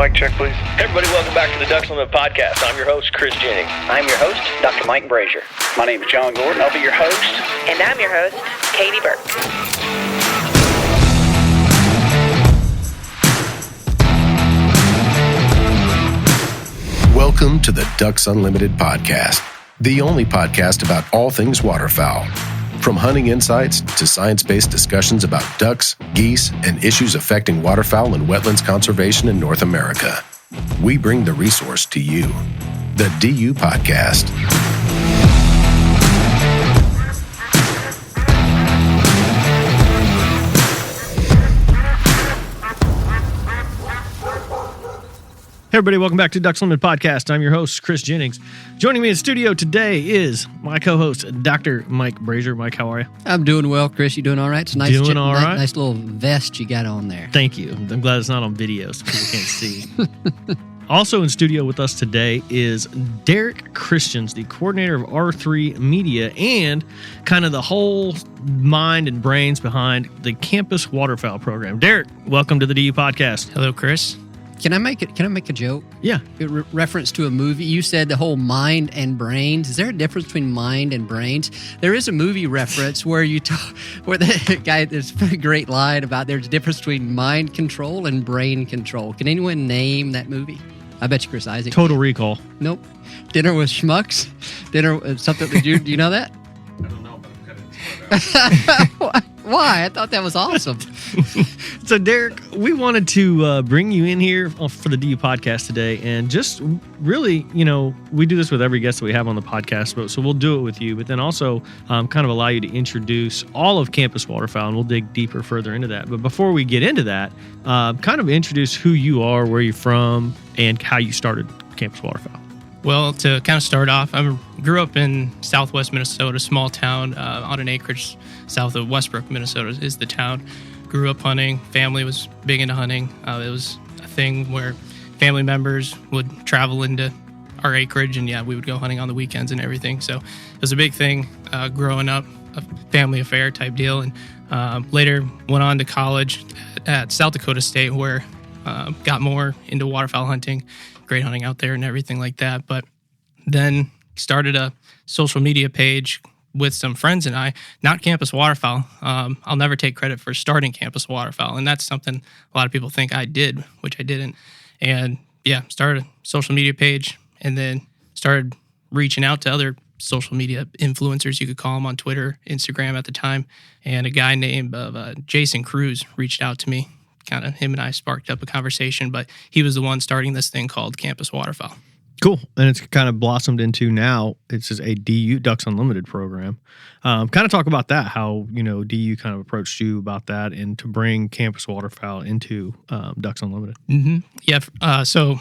mic check, please. Hey everybody, welcome back to the Ducks Unlimited podcast. I'm your host, Chris Jennings. I'm your host, Dr. Mike Brasher. My name is John Gordon. I'll be your host. And I'm your host, Katie Burke. Welcome to the Ducks Unlimited podcast, the only podcast about all things waterfowl. From hunting insights to science-based discussions about ducks, geese, and issues affecting waterfowl and wetlands conservation in North America. We bring the resource to you, the DU Podcast. Hey everybody, welcome back to Ducks Unlimited Podcast. I'm your host, Chris Jennings. Joining me in studio today is my co-host, Dr. Mike Brasher. Mike, how are you? I'm doing well, Chris. You doing all right? It's a nice, doing all right. Nice little vest you got on there. Thank you. I'm glad it's not on video so people can't see. Also in studio with us today is Derek Christians, the coordinator of R3 Media and kind of the whole mind and brains behind the Campus Waterfowl program. Derek, welcome to the DU Podcast. Hello, Chris. Can I make a joke? Yeah. Reference to a movie. You said the whole mind and brains. Is there a difference between mind and brains? There is a movie reference where where the guy, there's a great line about there's a difference between mind control and brain control. Can anyone name that movie? I bet you Chris Isaac. Total Recall. Nope. Dinner with Schmucks. Dinner something. Do you know that? I don't know, but I'm kind of Why? I thought that was awesome. So, Derek, we wanted to bring you in here for the DU podcast today and just really, we do this with every guest that we have on the podcast, so we'll do it with you, but then also kind of allow you to introduce all of Campus Waterfowl, and we'll dig deeper further into that. But before we get into that, kind of introduce who you are, where you're from, and how you started Campus Waterfowl. Well, to kind of start off, I grew up in southwest Minnesota, small town on an acreage south of Westbrook, Minnesota is the town. Grew up hunting. Family was big into hunting. It was a thing where family members would travel into our acreage, and we would go hunting on the weekends and everything. So it was a big thing growing up, a family affair type deal. And later went on to college at South Dakota State, where got more into waterfowl hunting. Great hunting out there and everything like that. But then started a social media page with some friends and I, not Campus Waterfowl. I'll never take credit for starting Campus Waterfowl. And that's something a lot of people think I did, which I didn't. And started a social media page and then started reaching out to other social media influencers, you could call them, on Twitter, Instagram at the time. And a guy named Jason Cruz reached out to me. Kind of him and I sparked up a conversation, but he was the one starting this thing called Campus Waterfowl. Cool. And it's kind of blossomed into now it's just a DU Ducks Unlimited program. Kind of talk about that, how, DU kind of approached you about that and to bring Campus Waterfowl into Ducks Unlimited. Mm-hmm. Yeah. So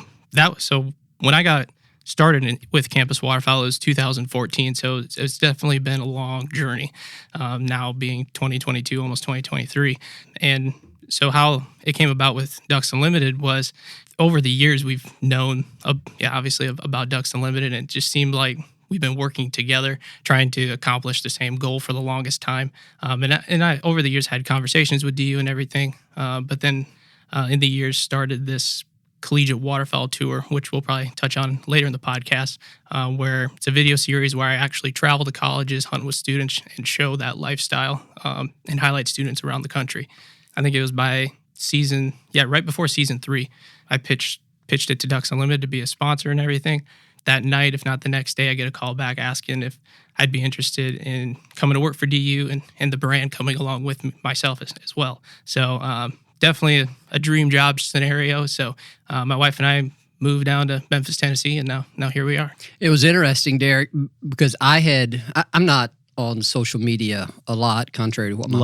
when I got started with Campus Waterfowl, it was 2014. So it's definitely been a long journey, now being 2022, almost 2023. And so how it came about with Ducks Unlimited was over the years we've known, obviously about Ducks Unlimited, and it just seemed like we've been working together, trying to accomplish the same goal for the longest time. And I over the years had conversations with DU and everything, but then in the years started this collegiate waterfowl tour, which we'll probably touch on later in the podcast, where it's a video series where I actually travel to colleges, hunt with students, and show that lifestyle and highlight students around the country. I think it was by right before season 3, I pitched it to Ducks Unlimited to be a sponsor and everything. That night, if not the next day, I get a call back asking if I'd be interested in coming to work for DU and the brand coming along with myself as well. So definitely a dream job scenario. So my wife and I moved down to Memphis, Tennessee, and now here we are. It was interesting, Derek, because I'm not on social media a lot, contrary to what my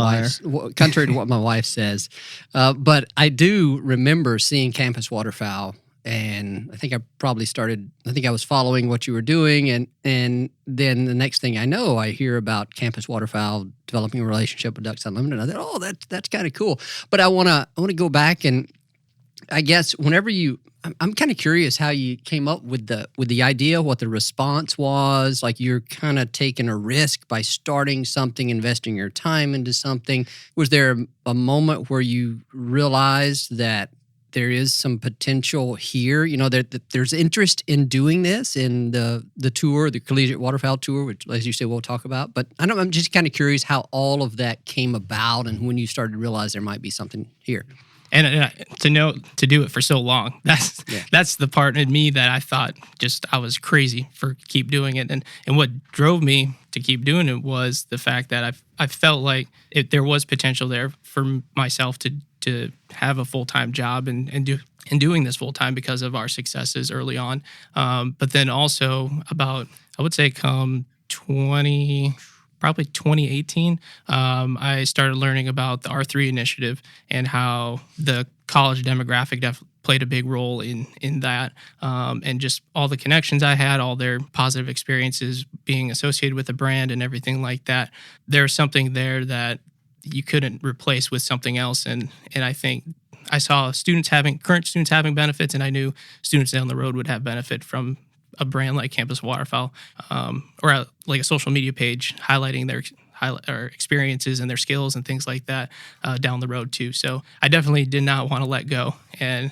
wife says. But I do remember seeing Campus Waterfowl, and I think I was following what you were doing, and then the next thing I know, I hear about Campus Waterfowl developing a relationship with Ducks Unlimited. I thought, that's kind of cool. But I want to go back, and I guess whenever I'm kind of curious how you came up with the idea, what the response was. Like, you're kind of taking a risk by starting something, investing your time into something. Was there a moment where you realized that there is some potential here? You know, that there's interest in doing this in the tour, the Collegiate Waterfowl Tour, which, as you said, we'll talk about. But I'm just kind of curious how all of that came about and when you started to realize there might be something here. And to do it for so long, that's the part in me that I thought I was crazy for keep doing it. And what drove me to keep doing it was the fact that I felt like there was potential there for myself to have a full-time job and doing this full-time because of our successes early on. But then also about, I would say come probably 2018, I started learning about the R3 initiative and how the college demographic played a big role in that, and just all the connections I had, all their positive experiences being associated with the brand and everything like that. There's something there that you couldn't replace with something else, and I think I saw current students having benefits, and I knew students down the road would have benefit from a brand like Campus Waterfowl, or like a social media page highlighting their experiences and their skills and things like that down the road too. So I definitely did not want to let go, and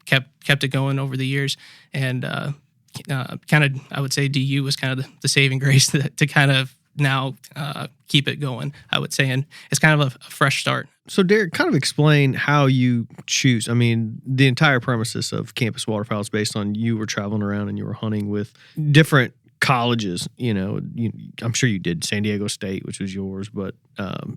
kept it going over the years. And kind of, I would say DU was kind of the saving grace to kind of now keep it going, I would say. And it's kind of a fresh start. So, Derek, kind of explain how you choose. I mean, the entire premises of Campus Waterfowl is based on you were traveling around and you were hunting with different colleges. You know, I'm sure you did San Diego State, which was yours, but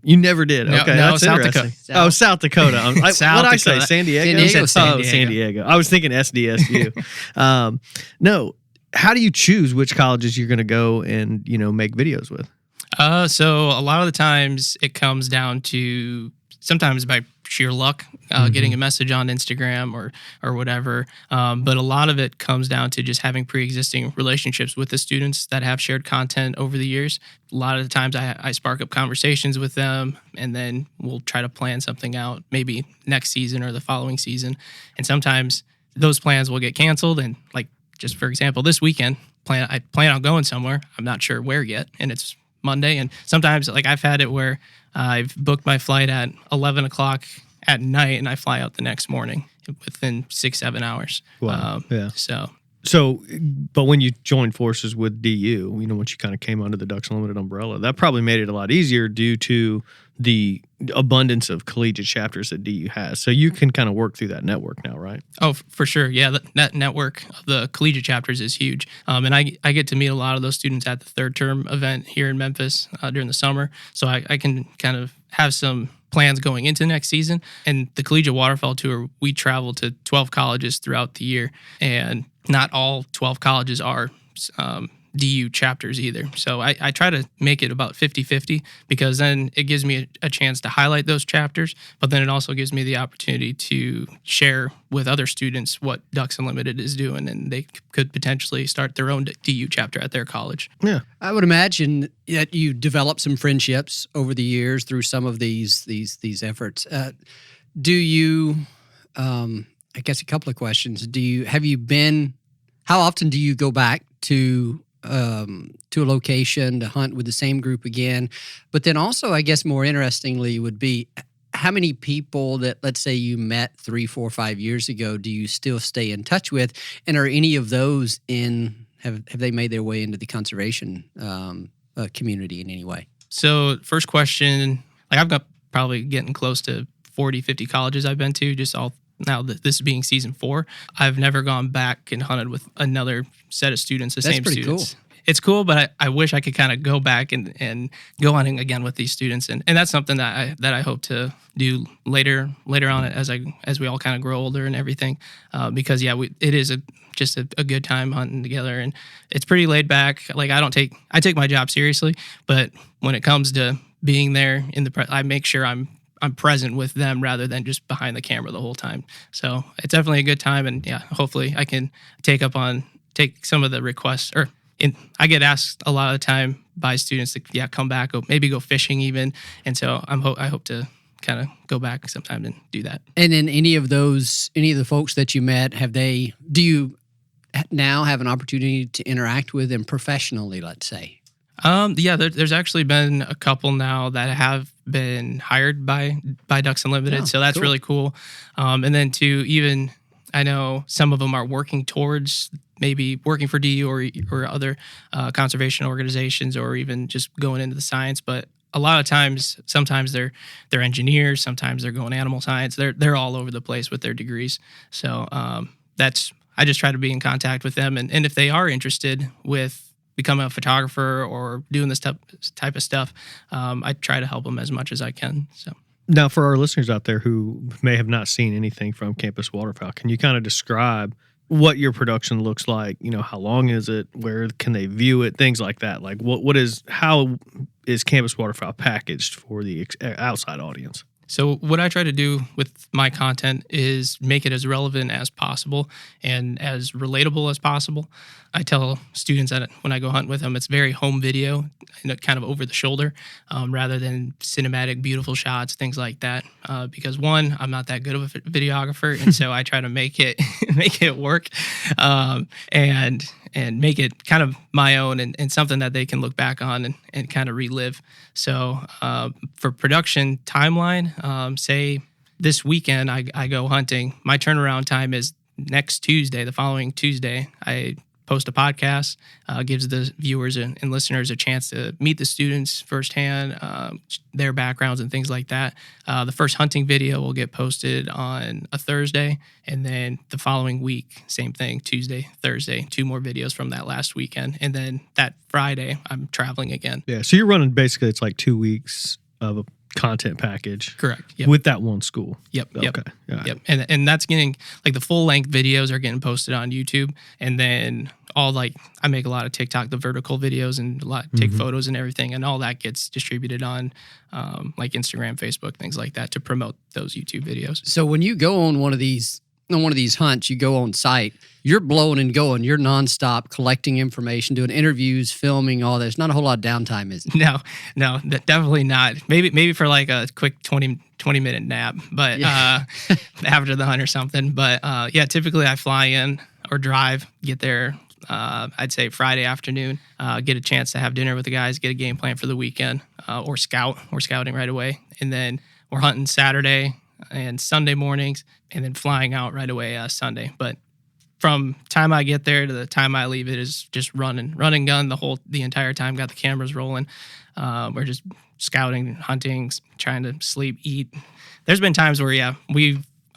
you never did. No, okay, no, that's South interesting. Dakota. South Dakota. What did I say? San Diego? San Diego. San Diego. I was thinking SDSU. No. How do you choose which colleges you're going to go and, make videos with? So a lot of the times it comes down to sometimes by sheer luck, getting a message on Instagram or whatever. But a lot of it comes down to just having pre-existing relationships with the students that have shared content over the years. A lot of the times I spark up conversations with them, and then we'll try to plan something out, maybe next season or the following season. And sometimes those plans will get canceled. And like, just for example, this weekend, I plan on going somewhere. I'm not sure where yet, and it's Monday. And sometimes, like, I've had it where I've booked my flight at 11 o'clock at night, and I fly out the next morning within 6-7 hours. Wow. Yeah. So, but when you joined forces with DU, once you kind of came under the Ducks Unlimited umbrella, that probably made it a lot easier due to the abundance of collegiate chapters that DU has. So you can kind of work through that network now, right? Oh, for sure. Yeah, that network of the collegiate chapters is huge. And I get to meet a lot of those students at the third term event here in Memphis during the summer. So I can kind of have some plans going into next season. And the Collegiate Waterfowl Tour, we travel to 12 colleges throughout the year. And not all 12 colleges are DU chapters either. So I try to make it about 50-50, because then it gives me a chance to highlight those chapters, but then it also gives me the opportunity to share with other students what Ducks Unlimited is doing, and they could potentially start their own DU chapter at their college. Yeah. I would imagine that you developed some friendships over the years through some of these efforts. Do you, I guess a couple of questions. How often do you go back to a location to hunt with the same group again? But then also, I guess more interestingly would be, how many people that, let's say, you met 3, 4, 5 years ago do you still stay in touch with? And are any of those have they made their way into the conservation community in any way? So first question, like, I've got probably getting close to 40, 50 colleges I've been to, just all now that this being season 4. I've never gone back and hunted with another set of students, the same students. That's pretty cool. It's cool, but I wish I could kind of go back and go hunting again with these students, and that's something that I hope to do later on as we all kind of grow older and everything, because it is just a good time hunting together, and it's pretty laid back. Like, I take my job seriously, but when it comes to being there I make sure I'm present with them rather than just behind the camera the whole time. So it's definitely a good time, and hopefully I can take some of the requests, I get asked a lot of the time by students to come back, or maybe go fishing even, and so I hope to kind of go back sometime and do that. And then any of the folks that you met, do you now have an opportunity to interact with them professionally, let's say? There's actually been a couple now that have been hired by Ducks Unlimited, Oh, so that's cool. really cool. And then even I know some of them are working towards maybe working for DU or other conservation organizations, or even just going into the science. But a lot of times, sometimes they're engineers, sometimes they're going animal science. They're all over the place with their degrees. So I just try to be in contact with them, and if they are interested with becoming a photographer or doing this type of stuff, I try to help them as much as I can. So. Now, for our listeners out there who may have not seen anything from Campus Waterfowl, can you kind of describe what your production looks like? You know, how long is it? Where can they view it? Things like that. Like, how is Campus Waterfowl packaged for the outside audience? So what I try to do with my content is make it as relevant as possible and as relatable as possible. I tell students that when I go hunt with them, it's very home video, kind of over the shoulder, rather than cinematic, beautiful shots, things like that. Because one, I'm not that good of a videographer, and so I try to make it work, and make it kind of my own and something that they can look back on and kind of relive. So for production timeline, say this weekend I go hunting, my turnaround time is next Tuesday. The following Tuesday, I post a podcast, gives the viewers and listeners a chance to meet the students firsthand, their backgrounds and things like that. The first hunting video will get posted on a Thursday, and then the following week, same thing, Tuesday, Thursday, 2 more videos from that last weekend. And then that Friday, I'm traveling again. Yeah, so you're running basically, it's like 2 weeks of a content package. Correct. Yep. With that one school. Yep. Okay. Yeah. Yep. And that's getting, like, the full length videos are getting posted on YouTube, and then I make a lot of TikTok, the vertical videos, and take photos and everything, and all that gets distributed on like Instagram, Facebook, things like that, to promote those YouTube videos. So when you go on one of these hunts, you go on site, you're blowing and going, you're nonstop collecting information, doing interviews, filming, all that. There's not a whole lot of downtime, is it? No, definitely not. Maybe for like a quick 20-minute nap, but after the hunt or something. But yeah, typically I fly in or drive, get there, I'd say Friday afternoon, get a chance to have dinner with the guys, get a game plan for the weekend, or scout. We're scouting right away. And then we're hunting Saturday and Sunday mornings, and then flying out right away Sunday. But from time I get there to the time I leave, it is just run and gun the entire time. Got the cameras rolling. We're just scouting, hunting, trying to sleep, eat. There's been times where I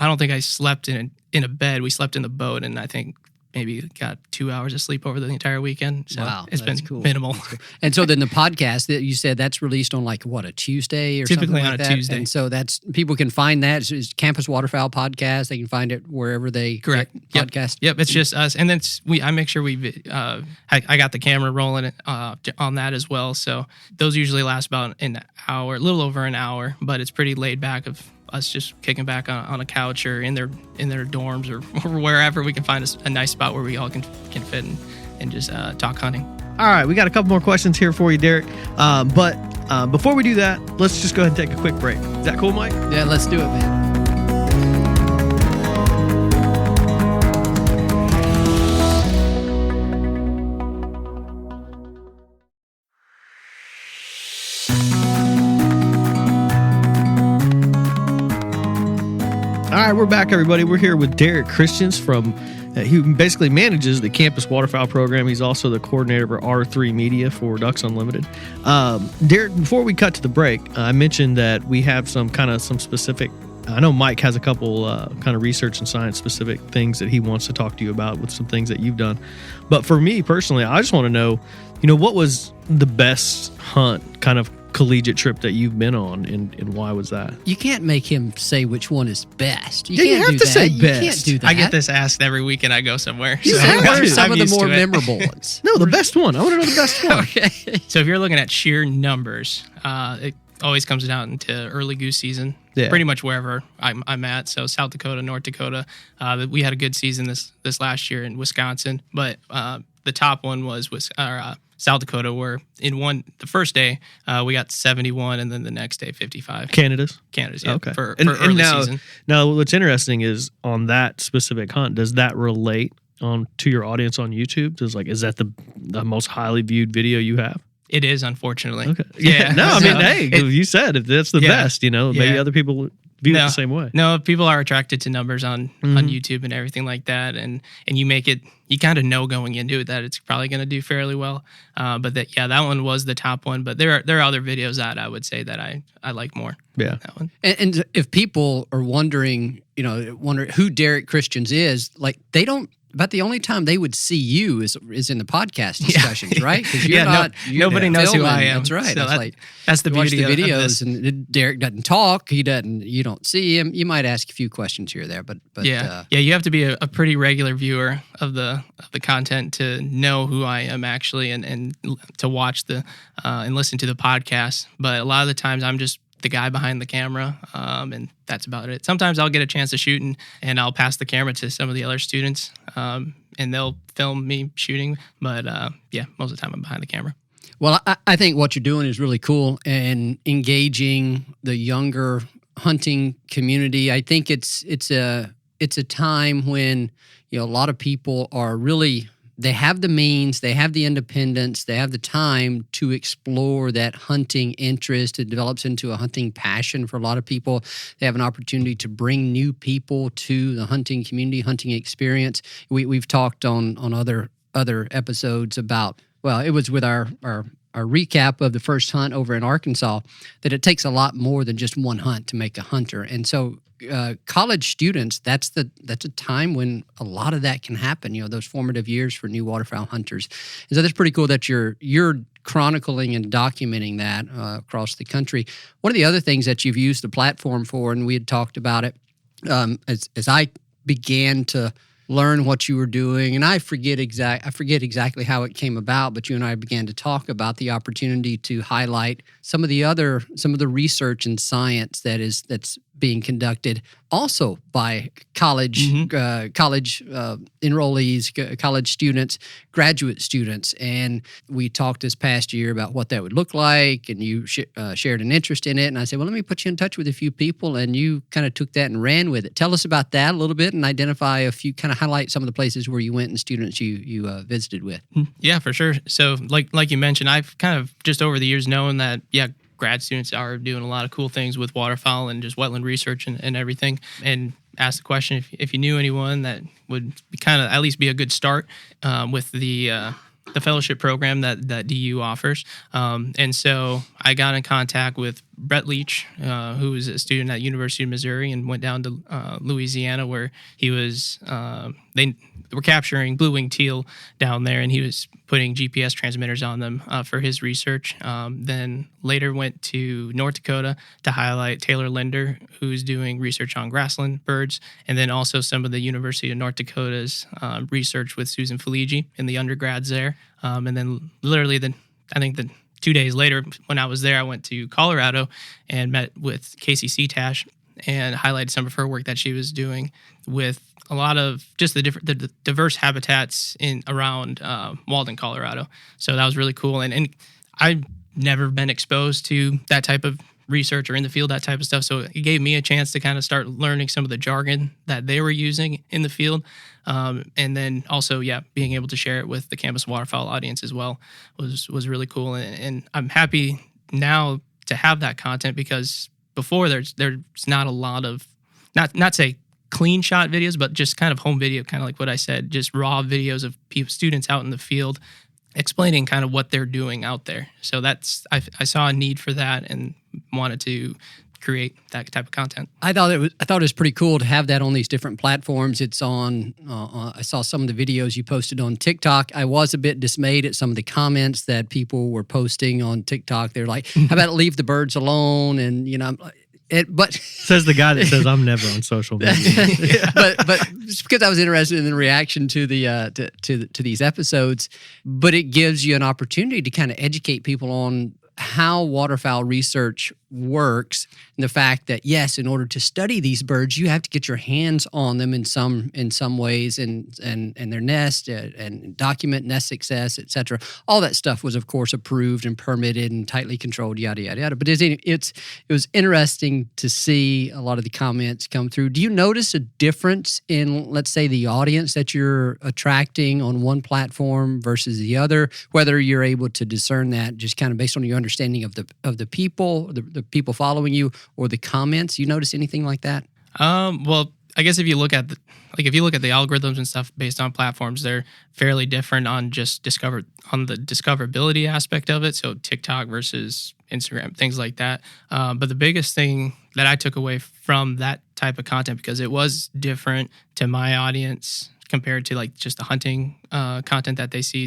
don't think I slept in a bed. We slept in the boat, and I think maybe got 2 hours of sleep over the entire weekend. So wow, it's been cool. minimal. Cool. And so then the podcast that you said, that's released on like what, a Tuesday or typically something on like a that? Tuesday. And so that's, people can find that. It's Campus Waterfowl podcast. They can find it wherever they Correct. get podcast. Yep. It's just us. And then I make sure I got the camera rolling on that as well. So those usually last about an hour, a little over an hour, but it's pretty laid back of us just kicking back on a couch or in their dorms or wherever we can find a nice spot where we all can fit and just talk hunting. All right, we got a couple more questions here for you, Derek. But before we do that, let's just go ahead and take a quick break. Is that cool, Mike? Yeah, let's do it, man. All right, we're back, everybody. We're here with Derek Christians he basically manages the Campus Waterfowl program. He's also the coordinator for R3 Media for Ducks Unlimited. Derek, before we cut to the break, I mentioned that we have some specific, I know Mike has a couple kind of research and science specific things that he wants to talk to you about with some things that you've done. But for me personally, I just want to know, what was the best hunt kind of collegiate trip that you've been on, and why was that? You can't make him say which one is best. You have to say best. You can't do that. I get this asked every weekend I go somewhere. You have some of the more memorable ones. No, the best one. I want to know the best one. Okay. So if you're looking at sheer numbers, it always comes down to early goose season. Yeah. Pretty much wherever I'm at. So South Dakota, North Dakota. We had a good season this last year in Wisconsin, but the top one was South Dakota, where the first day we got 71, and then the next day 55. Canada's, yeah. Okay. For early season. Now, what's interesting is on that specific hunt, does that relate to your audience on YouTube? Is that the most highly viewed video you have? It is, unfortunately. Okay. Yeah. No, I mean, hey, you said if that's the best, maybe other people view it the same way. No, people are attracted to numbers on YouTube and everything like that, and you make it. You kind of know going into it that it's probably going to do fairly well. But that one was the top one. But there are other videos that I would say that I like more. Yeah. That one. And if people are wondering who Derek Christians is, like they don't. About the only time they would see you is in the podcast discussions, right? Because nobody knows who I am. That's right. So that's the beauty of the videos, of this. and Derek doesn't talk. You don't see him. You might ask a few questions here or there, but you have to be a pretty regular viewer of the content to know who I am actually, and to watch and listen to the podcast. But a lot of the times I'm just the guy behind the camera, and that's about it. Sometimes I'll get a chance to shoot and I'll pass the camera to some of the other students, and they'll film me shooting. But most of the time I'm behind the camera. Well, I think what you're doing is really cool and engaging the younger hunting community. I think it's a time when a lot of people are really. They have the means, they have the independence, they have the time to explore that hunting interest. It develops into a hunting passion for a lot of people. They have an opportunity to bring new people to the hunting community, hunting experience. We've talked on other episodes about, well, it was with our recap of the first hunt over in Arkansas, that it takes a lot more than just one hunt to make a hunter. And so college students, that's a time when a lot of that can happen, those formative years for new waterfowl hunters. And so that's pretty cool that you're chronicling and documenting that across the country. One of the other things that you've used the platform for, and we had talked about it, as I began to learn what you were doing, and I forget exactly how it came about, but you and I began to talk about the opportunity to highlight some of the research and science that's being conducted also by college enrollees, college students, graduate students. And we talked this past year about what that would look like, and you shared an interest in it. And I said, well, let me put you in touch with a few people, and you kind of took that and ran with it. Tell us about that a little bit and identify a few, kind of highlight some of the places where you went and students you visited with. Yeah, for sure. So like you mentioned, I've kind of just over the years known that, grad students are doing a lot of cool things with waterfowl and just wetland research and everything, and asked the question if you knew anyone that would kind of at least be a good start with the fellowship program that DU offers. And so I got in contact with Brett Leach, who is a student at University of Missouri, and went down to Louisiana, where he was they were capturing blue-winged teal down there, and he was putting GPS transmitters on them for his research. Then later went to North Dakota to highlight Taylor Linder, who's doing research on grassland birds, and then also some of the University of North Dakota's research with Susan Feligi in the undergrads there. And then literally I think 2 days later, when I was there, I went to Colorado and met with Casey Seatash and highlighted some of her work that she was doing with a lot of just the diverse habitats around Walden, Colorado. So that was really cool. And I've never been exposed to that type of research or in the field, that type of stuff. So it gave me a chance to kind of start learning some of the jargon that they were using in the field. And then also, being able to share it with the Campus Waterfowl audience as well was really cool. And I'm happy now to have that content, because before there's not a lot of, not say clean shot videos, but just kind of home video, kind of like what I said, just raw videos of students out in the field explaining kind of what they're doing out there. So I saw a need for that and wanted to create that type of content. I thought it was pretty cool to have that on these different platforms. It's on. I saw some of the videos you posted on TikTok. I was a bit dismayed at some of the comments that people were posting on TikTok. They're like, "How about leave the birds alone?" And but says the guy that says I'm never on social media. but just because I was interested in the reaction to the to these episodes, but it gives you an opportunity to kind of educate people on how waterfowl research works, and the fact that yes, in order to study these birds, you have to get your hands on them in some ways, and their nest and document nest success, etc. All that stuff was, of course, approved and permitted and tightly controlled, yada yada yada. But it was interesting to see a lot of the comments come through. Do you notice a difference in, let's say, the audience that you're attracting on one platform versus the other? Whether you're able to discern that just kind of based on your understanding of the people, the people following you, or the comments. You notice anything like that? Well, I guess if you look at the algorithms and stuff based on platforms, they're fairly different on just the discoverability aspect of it. So TikTok versus Instagram, things like that. But the biggest thing that I took away from that type of content, because it was different to my audience compared to like just the hunting content that they see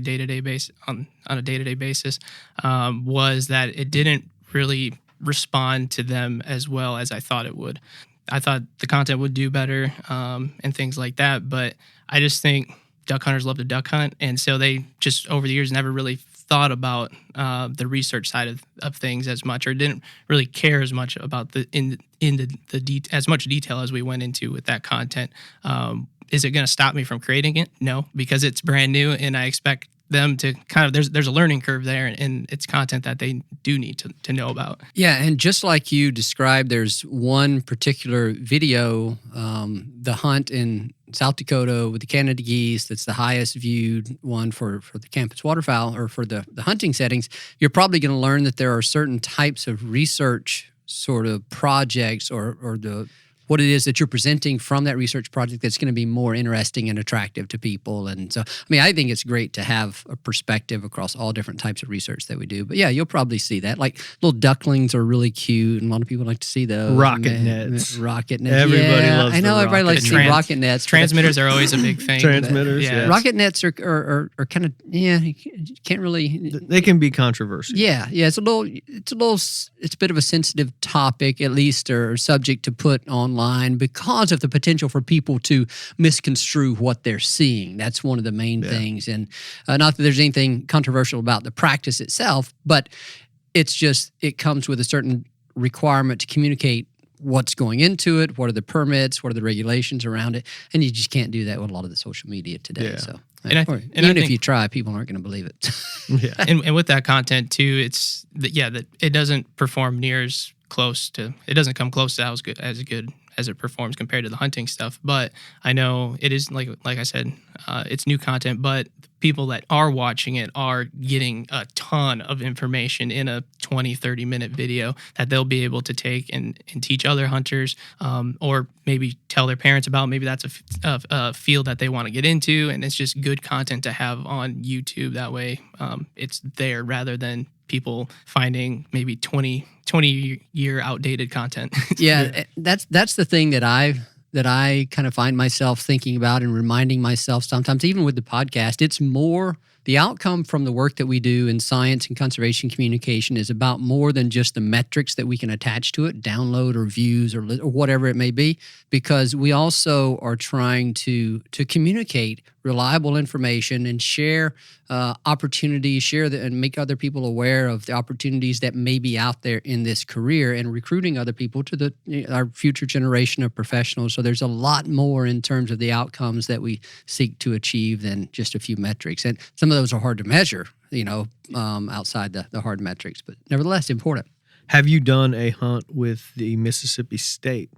on a day-to-day basis, was that it didn't really respond to them as well as I thought it would. I thought the content would do better and things like that, but I just think duck hunters love to duck hunt, and so they just over the years never really thought about the research side of things as much, or didn't really care as much about as much detail as we went into with that content. Is it going to stop me from creating it? No, because it's brand new, and I expect them to kind of, there's a learning curve there, and it's content that they do need to know about. Yeah, and just like you described, there's one particular video, the hunt in South Dakota with the Canada geese, that's the highest viewed one for the Campus Waterfowl, or for the hunting settings. You're probably going to learn that there are certain types of research sort of projects, or what it is that you're presenting from that research project that's going to be more interesting and attractive to people. And so, I mean, I think it's great to have a perspective across all different types of research that we do. But yeah, you'll probably see that. Like little ducklings are really cute, and a lot of people like to see those. Rocket nets. Everybody loves I know everybody likes to see rocket nets. Transmitters are always a big thing. Transmitters, yeah. Rocket nets are kind of, you can't really. They can be controversial. Yeah. It's a bit of a sensitive topic, at least, or subject to put online, because of the potential for people to misconstrue what they're seeing. That's one of the main things. And not that there's anything controversial about the practice itself, but it's just, it comes with a certain requirement to communicate what's going into it, what are the permits, what are the regulations around it, and you just can't do that with a lot of the social media today. Yeah. So, even if you try, people aren't going to believe it. Yeah, and with that content too, it's that it doesn't perform near as close to, it doesn't come close to as good as it performs compared to the hunting stuff. But I know it is, like I said, it's new content, but people that are watching it are getting a ton of information in a 20-30 minute video that they'll be able to take and teach other hunters, or maybe tell their parents about. Maybe that's a field that they want to get into, and it's just good content to have on YouTube. That way it's there, rather than people finding maybe 20-year outdated content. Yeah, that's the thing that I kind of find myself thinking about and reminding myself sometimes, even with the podcast. It's more, the outcome from the work that we do in science and conservation communication is about more than just the metrics that we can attach to it, download or views or whatever it may be, because we also are trying to communicate reliable information and share opportunities, and make other people aware of the opportunities that may be out there in this career, and recruiting other people to our future generation of professionals. So there's a lot more in terms of the outcomes that we seek to achieve than just a few metrics. And some of those are hard to measure, outside the hard metrics, but nevertheless important. Have you done a hunt with the Mississippi State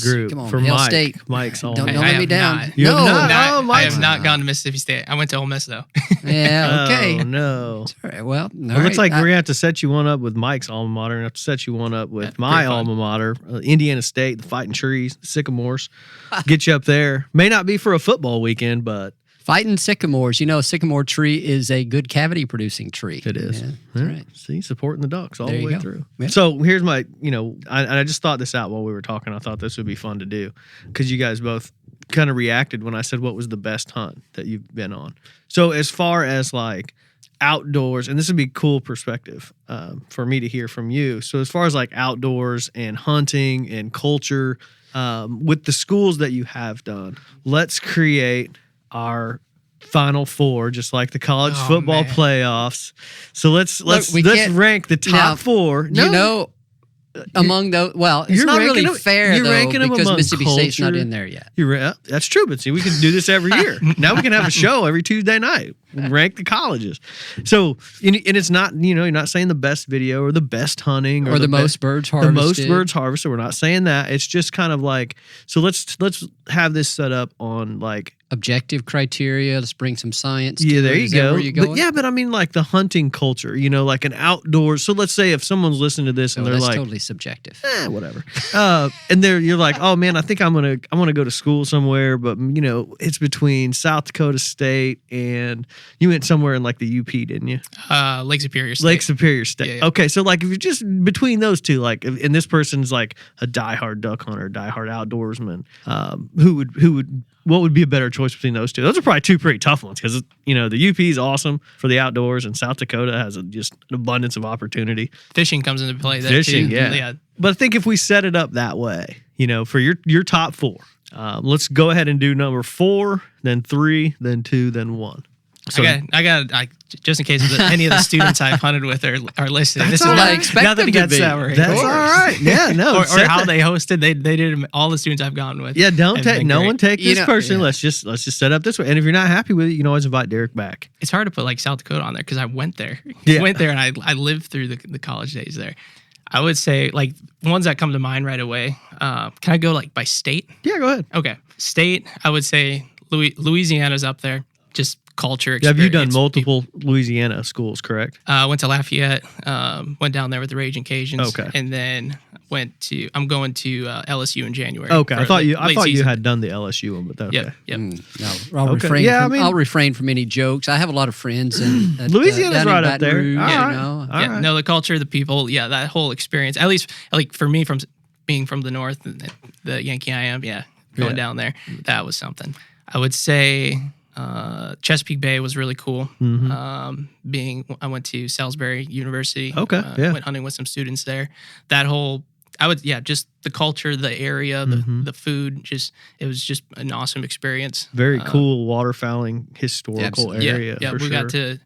group? Come on, for Hail State. Mike's all. Don't let me down. Not. You have not? I have not gone to Mississippi State. I went to Ole Miss though. Yeah. Okay. Oh no. All right. Well, It looks like we're gonna have to set you one up with Mike's alma mater, and have to set you one up with my alma mater, Indiana State, the Fighting Trees, the Sycamores. Get you up there. May not be for a football weekend, but. Fighting sycamores. A sycamore tree is a good cavity producing tree. It is. Yeah, that's right. See, supporting the ducks all There the you way go. through. Yeah. So here's my, I just thought this out while we were talking. I thought this would be fun to do, because you guys both kind of reacted when I said what was the best hunt that you've been on. So as far as like outdoors, and this would be cool perspective for me to hear from you. So as far as like outdoors and hunting and culture, with the schools that you have done, let's create our Final Four, just like the college football man. playoffs. So let's can't- rank the top now, four. You know, among those, well, it's you're not ranking really them- fair you're though ranking them because among Mississippi State's not culture. in there yet. That's true, but see, we can do this every year. Now we can have a show every Tuesday night. Rank the colleges. So, and it's not, you're not saying the best video or the best hunting Or the most birds harvested. The most birds harvested. We're not saying that. It's just kind of like, so let's have this set up on like Objective criteria. Let's bring some science. Yeah, to there it. you Is that go. where you're going? But I mean, like the hunting culture, like an outdoors. So let's say if someone's listening to this and they're that's like, totally subjective. whatever, and you're like, oh man, I think I want to go to school somewhere, but it's between South Dakota State and you went somewhere in like the UP, didn't you? Lake Superior State. Lake Superior State. Yeah. Okay, so like if you're just between those two, like, and this person's like a diehard duck hunter, diehard outdoorsman, what would be a better choice between those two? Those are probably two pretty tough ones because the UP is awesome for the outdoors, and South Dakota has just an abundance of opportunity. Fishing comes into play there Fishing, too. yeah. But I think if we set it up that way, for your top four, let's go ahead and do number 4, then 3, then 2, then 1. So, I got just in case any of the students I've hunted with are listening. This is all right. not, Expect nothing them to against be. that. Right? that's all right. Yeah, no. or set how that- they hosted. They did all the students I've gone with. Yeah, don't have take been no great. one take this person. yeah. Let's just set up this way. And if you're not happy with it, you can always invite Derek back. It's hard to put like South Dakota on there because I went there. Yeah. Went there and I lived through the college days there. I would say like ones that come to mind right away. Can I go like by state? Yeah, go ahead. Okay, state. I would say Louisiana's up there. Just culture. Have you done experience. multiple Louisiana schools, correct? Went to Lafayette. Went down there with the Raging Cajuns. Okay. And then I'm going to LSU in January. Okay, for I thought late you season. had done the LSU one, but that's okay. Yep. No, I'll Okay. refrain. Yeah, from, I mean- I'll refrain from any jokes. I have a lot of friends in Louisiana's down in right up Baton there. Rouge, All right. know. All Yeah. right. No, the culture, the people. Yeah, that whole experience. At least like for me, from being from the north, the Yankee I am. Yeah, going down there, that was something. I would say. Chesapeake Bay was really cool. Mm-hmm. I went to Salisbury University. Okay, yeah. Went hunting with some students there. Just the culture, the area, Mm-hmm. the food. It was just an awesome experience. Very cool waterfowling historical absolutely. area. Yeah, for we sure. got to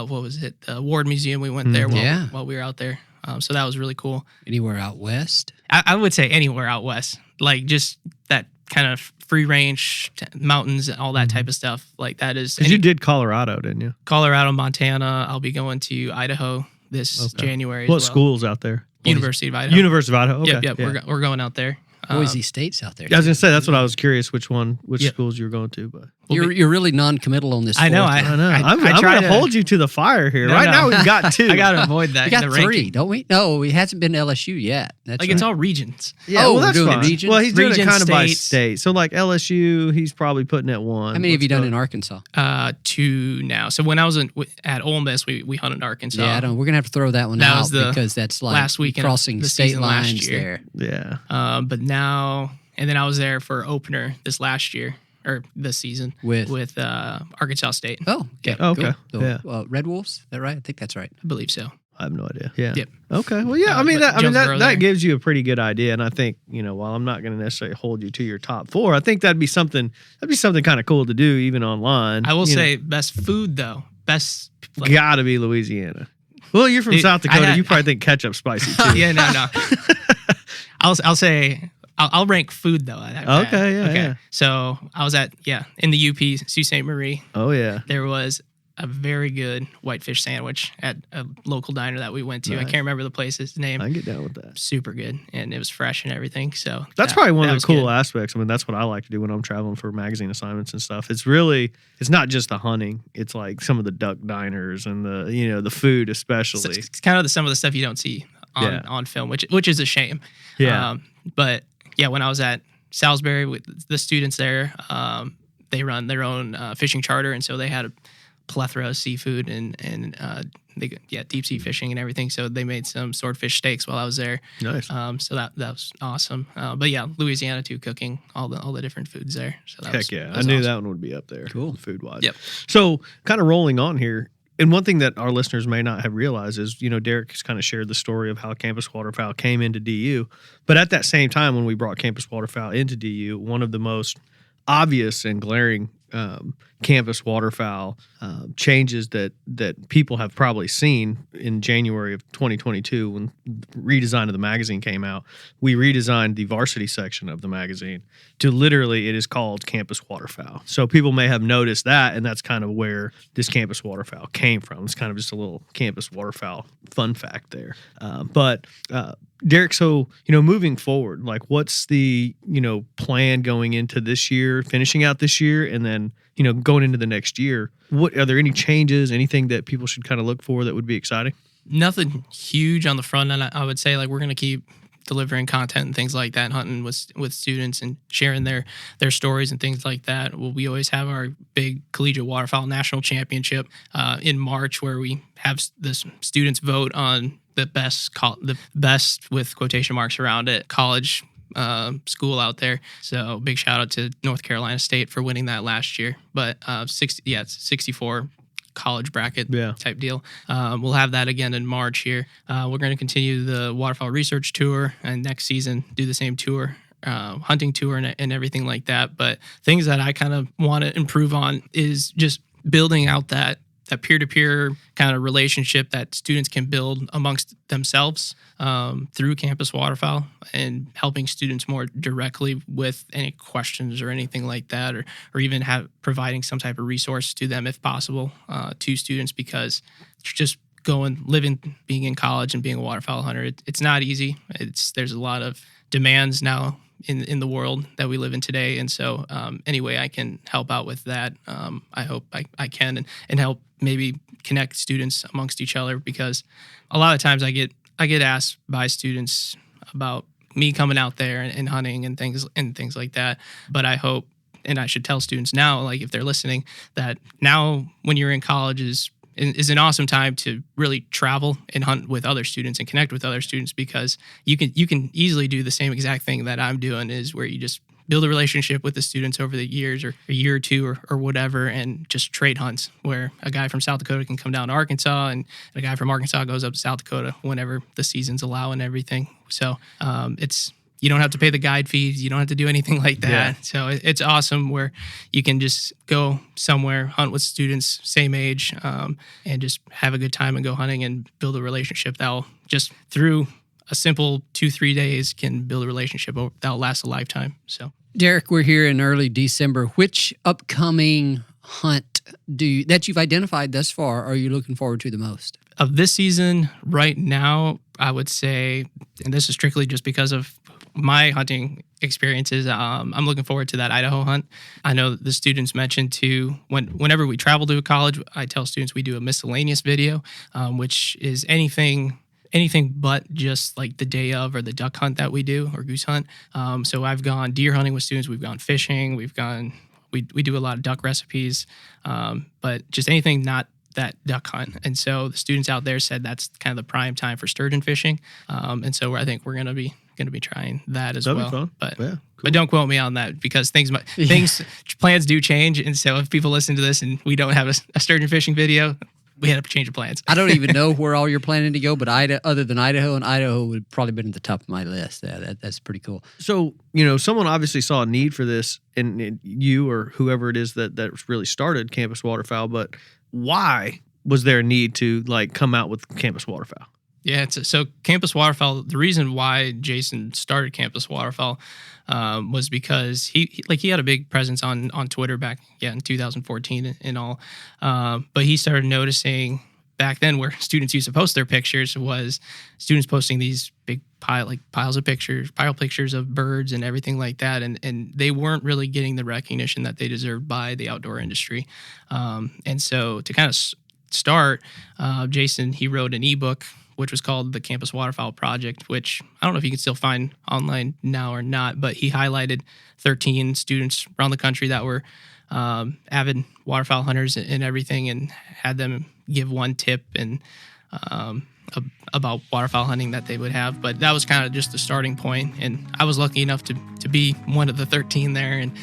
what was it? The Ward Museum. We went there while we were out there. So that was really cool. Anywhere out west? I would say anywhere out west, like just that kind of free range mountains, all that type of stuff. Like that is. Because you did Colorado, didn't you? Colorado, Montana. I'll be going to Idaho this January. What as well. schools out there? University of Idaho. University of Idaho. Okay. Yep. Yeah. We're going out there. Boise State's out there. I was gonna say that's what I was curious which Yeah. schools you were going to, but You're really non-committal on this. I know. fourth I one. know. I'm try going to to hold you to the fire here. No, right no. now we've got 2. I got to avoid that. We got the 3, ranking. don't we? No, it hasn't been LSU yet. That's Like right. it's all regions. Yeah, Oh, well, that's we're doing fine. regions? Well, he's doing it Regions, kind of by states. state. So like LSU, he's probably putting at 1. How many have you Let's done go. in Arkansas? 2 now. So when I was at Ole Miss, we hunted Arkansas. Yeah, I don't. We're gonna have to throw that one That out was the because that's like last weekend of crossing the state season last lines year. there. Yeah. But now, and then I was there for opener this last year or this season With Arkansas State. Oh, okay. Oh, okay. Cool. Yeah. Red Wolves. Is that right? I think that's right. I believe so. I have no idea. Yeah. Yep. Okay. Well, yeah. I mean, but Jonesboro there. that gives you a pretty good idea, and I think while I'm not going to necessarily hold you to your top 4, I think that'd be something kind of cool to do even online. I will say best food though. Best. Like, gotta be Louisiana. Well, you're from Dude, South Dakota. I had- You probably think ketchup's spicy too. yeah. No. I'll say. I'll rank food though. Okay, yeah. So I was in the UP, Sault Ste. Marie. Oh yeah. There was a very good whitefish sandwich at a local diner that we went to. Nice. I can't remember the place's name. I can get down with that. Super good, and it was fresh and everything. So That's probably one that of the was cool good. aspects. I mean, that's what I like to do when I'm traveling for magazine assignments and stuff. It's not just the hunting. It's like some of the duck diners and the food So especially. it's kind of some of the stuff you don't see on film, which is a shame. Yeah. But yeah, when I was at Salisbury with the students there, they run their own fishing charter, and so they had a plethora of seafood and deep sea fishing and everything. So they made some swordfish steaks while I was there. Nice. So that was awesome. But yeah, Louisiana too, cooking all the different foods there. So that Heck yeah. I was knew awesome. that one would be up there. Cool. Food wise. Yep. So kind of rolling on here. And one thing that our listeners may not have realized is, Derek has kind of shared the story of how Campus Waterfowl came into DU. But at that same time, when we brought Campus Waterfowl into DU, one of the most obvious and glaring Campus Waterfowl changes that people have probably seen in January of 2022 when the redesign of the magazine came out. We redesigned the varsity section of the magazine to literally, it is called Campus Waterfowl. So people may have noticed that, and that's kind of where this Campus Waterfowl came from. It's kind of just a little Campus Waterfowl fun fact there. But Derek, so, moving forward, like what's the, plan going into this year, finishing out this year, and then, going into the next year? What are there any changes, anything that people should kind of look for that would be exciting? Nothing huge on the front end. I would say like we're going to keep delivering content and things like that, hunting with students and sharing their stories and things like that. Well, we always have our big collegiate waterfowl national championship in March, where we have the students vote on the best with quotation marks around it college school out there. So big shout out to North Carolina State for winning that last year. But it's 64 college bracket type deal. We'll have that again in March here. We're going to continue the Waterfowl Research Tour, and next season do the same tour, hunting tour and everything like that. But things that I kind of want to improve on is just building out that peer-to-peer kind of relationship that students can build amongst themselves through Campus Waterfowl, and helping students more directly with any questions or anything like that, or even providing some type of resource to them if possible to students, because just being in college and being a waterfowl hunter, it's not easy. There's a lot of demands now in the world that we live in today. And so any way I can help out with that, I hope I can and help maybe connect students amongst each other, because a lot of times I get asked by students about me coming out there and hunting and things like that. But I hope, and I should tell students now, like if they're listening, that now when you're in college is an awesome time to really travel and hunt with other students and connect with other students, because you can easily do the same exact thing that I'm doing, is where you just build a relationship with the students over the years, or a year or two or whatever, and just trade hunts, where a guy from South Dakota can come down to Arkansas and a guy from Arkansas goes up to South Dakota whenever the seasons allow and everything. So you don't have to pay the guide fees. You don't have to do anything like that. Yeah. So it's awesome where you can just go somewhere, hunt with students same age, and just have a good time and go hunting and build a relationship that'll just through a simple 2-3 days can build a relationship that'll last a lifetime. So, Derek, we're here in early December. Which upcoming hunt that you've identified thus far are you looking forward to the most? Of this season right now, I would say, and this is strictly just because of my hunting experiences, I'm looking forward to that Idaho hunt. I know the students mentioned too, whenever we travel to a college, I tell students we do a miscellaneous video, which is anything but just like the day of or the duck hunt that we do, or goose hunt. So I've gone deer hunting with students. We've gone fishing. We do a lot of duck recipes, but just anything not that duck hunt. And so the students out there said that's kind of the prime time for sturgeon fishing. And so I think we're going to be trying that as That'd well. Be fun. But yeah, cool. But don't quote me on that, because plans do change. And so if people listen to this and we don't have a sturgeon fishing video, we had to change of plans. I don't even know where all you're planning to go, but other than Idaho would probably been at the top of my list. That's pretty cool. So, someone obviously saw a need for this, and you or whoever it is that really started Campus Waterfowl, but why was there a need to come out with Campus Waterfowl? Yeah, so Campus Waterfowl, the reason why Jason started Campus Waterfowl was because he had a big presence on Twitter back in 2014 and all. But he started noticing back then where students used to post their pictures was students posting these big piles of pictures of birds and everything like that. And they weren't really getting the recognition that they deserved by the outdoor industry. And so to kind of start, Jason, he wrote an ebook, which was called the Campus Waterfowl Project, which I don't know if you can still find online now or not, but he highlighted 13 students around the country that were avid waterfowl hunters and everything, and had them give one tip and about waterfowl hunting that they would have. But that was kind of just the starting point, and I was lucky enough to be one of the 13 there. And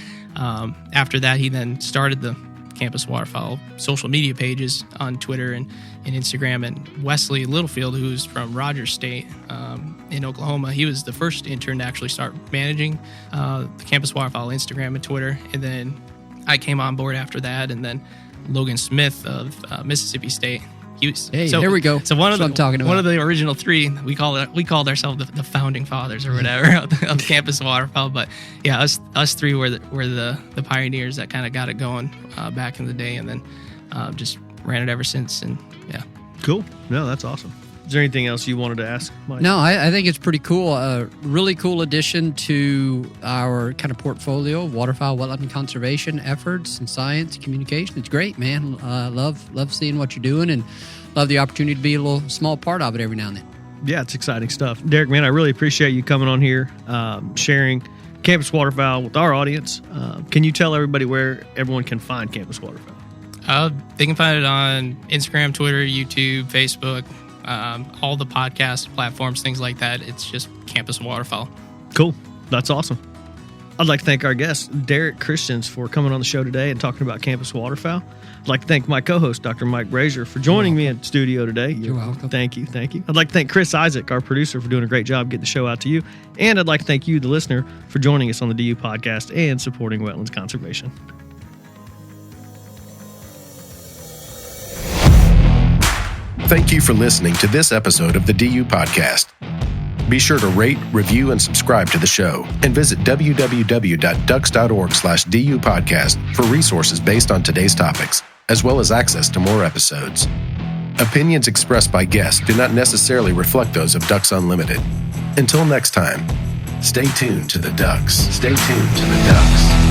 after that, he then started the Campus Waterfowl social media pages on Twitter and Instagram. And Wesley Littlefield, who's from Rogers State in Oklahoma, he was the first intern to actually start managing the Campus Waterfowl Instagram and Twitter. And then I came on board after that, and then Logan Smith of Mississippi State. There we go. So one of I'm talking about. One of the original three, we called ourselves the founding fathers or whatever of Campus Waterfowl. But yeah, us three were the pioneers that kind of got it going back in the day, and then just ran it ever since. And yeah, cool. No, that's awesome. Is there anything else you wanted to ask, Mike? No, I think it's pretty cool. A really cool addition to our kind of portfolio of waterfowl wetland conservation efforts and science communication. It's great, man. Love seeing what you're doing, and love the opportunity to be a little small part of it every now and then. Yeah, it's exciting stuff. Derek, man, I really appreciate you coming on here, sharing Campus Waterfowl with our audience. Can you tell everybody where everyone can find Campus Waterfowl? They can find it on Instagram, Twitter, YouTube, Facebook, all the podcast platforms, things like that. It's just Campus Waterfowl. Cool. That's awesome. I'd like to thank our guest, Derek Christians, for coming on the show today and talking about Campus Waterfowl. I'd like to thank my co-host, Dr. Mike Brasher, for joining me in studio today. You're welcome. Thank you. I'd like to thank Chris Isaac, our producer, for doing a great job getting the show out to you. And I'd like to thank you, the listener, for joining us on the DU podcast and supporting wetlands conservation. Thank you for listening to this episode of the DU Podcast. Be sure to rate, review, and subscribe to the show, and visit www.ducks.org/DU Podcast for resources based on today's topics, as well as access to more episodes. Opinions expressed by guests do not necessarily reflect those of Ducks Unlimited. Until next time, stay tuned to the Ducks. Stay tuned to the Ducks.